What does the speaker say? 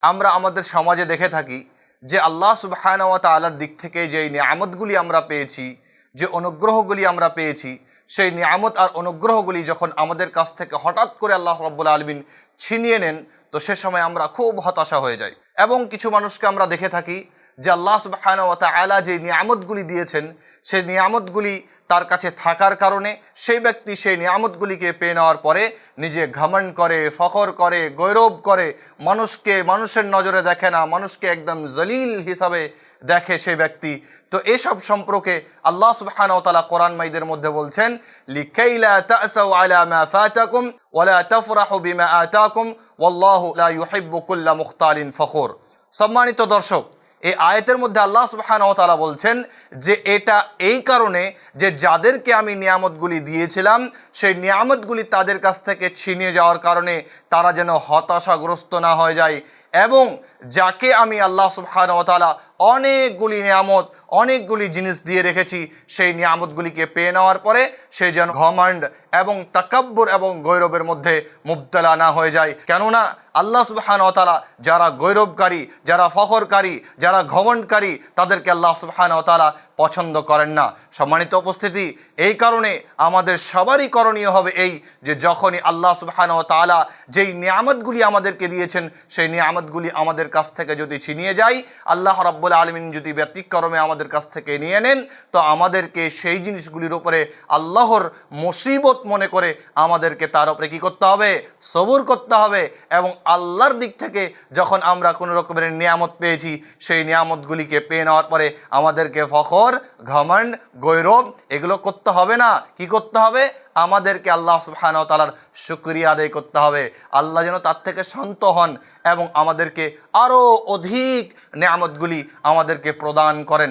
আমরা আমাদের সমাজে দেখে থাকি যে আল্লাহ সুবহানাহু ওয়া তাআলার দিক থেকে যেই নিয়ামতগুলি আমরা পেয়েছি, যে অনুগ্রহগুলি আমরা পেয়েছি, সেই নিয়ামত আর অনুগ্রহগুলি যখন আমাদের কাছ থেকে হঠাৎ করে আল্লাহ রাব্বুল আলামিন ছিনিয়ে নেন, তো সে সময় আমরা খুব হতাশা হয়ে যাই। এবং কিছু মানুষকে আমরা দেখে থাকি যে আল্লাহ সুবহানাহু ওয়া তাআলা যে নিয়ামতগুলি দিয়েছেন, সেই নিয়ামতগুলি তার কাছে থাকার কারণে সেই ব্যক্তি সেই নিয়ামতগুলিকে পেয়ে নেওয়ার পরে নিজে ঘমন্ড করে, ফখর করে, গৌরব করে, মানুষের নজরে দেখে না, মানুষকে একদম জলিল হিসাবে দেখে সেই ব্যক্তি। তো এসব সম্পর্কে আল্লাহ সুবহানাহু ওয়া তাআলা কোরআন মাজিদের মধ্যে বলছেন, লিকাইলা তা'সাউ আলা মা ফাতাকুম ওয়া লা তাফরাহু বিমা আতাকুম ওয়াল্লাহু লা ইউহিব্বু কুল্লা মুখতালিন ফখুর। সম্মানিত দর্শক, এই আয়াতের মধ্যে আল্লাহ সুবহানাহু ওয়া তাআলা বলছেন যে এটা এই কারণে যে যাদেরকে আমি নিয়ামতগুলি দিয়েছিলাম সেই নিয়ামতগুলি তাদের কাছ থেকে ছিনিয়ে যাওয়ার কারণে তারা যেন হতাশাগ্রস্ত না হয়ে যায়, এবং যাকে আমি আল্লাহ সুবহানাহু ওয়া তাআলা অনেকগুলি নিয়ামত, অনেকগুলি জিনিস দিয়ে রেখেছি, সেই নিয়ামতগুলিকে পেয়ে নেওয়ার পরে সে যেন ঘমন্ড এবং তাকাব্বুর এবং গৌরবের মধ্যে মুবতলা না হয়ে যায়। কেননা আল্লাহ সুবহানাহু ওয়া তাআলা যারা গৌরবকারী, যারা ফখরকারী, যারা ঘমন্ডকারী, তাদেরকে আল্লাহ সুবহানাহু ওয়া তাআলা পছন্দ করেন না। সম্মানিত উপস্থিতি, এই কারণে আমাদের সবারই করণীয় হবে এই যে যখনই আল্লাহ সুবহানাহু ওয়া তাআলা যেই নিয়ামতগুলি আমাদেরকে দিয়েছেন সেই নিয়ামতগুলি আমাদের কাছ থেকে যদি ছিনিয়ে যায়, আল্লাহ রাব্বুল আলামিন যদি ব্যতিক্রমে আমাদের কাছ থেকে নিয়ে নেন, তো আমাদেরকে সেই জিনিসগুলির উপরে আল্লাহর মুসিবত মনে করে আমাদেরকে তার উপরে কী করতে হবে? সবুর করতে হবে। এবং আল্লাহর দিক থেকে যখন আমরা কোনো রকমের নিয়ামত পেয়েছি, সেই নিয়ামতগুলিকে পেয়ে নেওয়ার পরে আমাদেরকে ফখর, ঘমন্ড, গৌরব এগুলো করতে হবে না। কি করতে হবে? আমাদেরকে আল্লাহ সুবহানাহু ওয়া তাআলার শুকরিয়া আদায় করতে হবে। আল্লাহ যেন তার থেকে শান্ত হন এবং আমাদেরকে আরও অধিক নিয়ামতগুলি আমাদেরকে প্রদান করেন।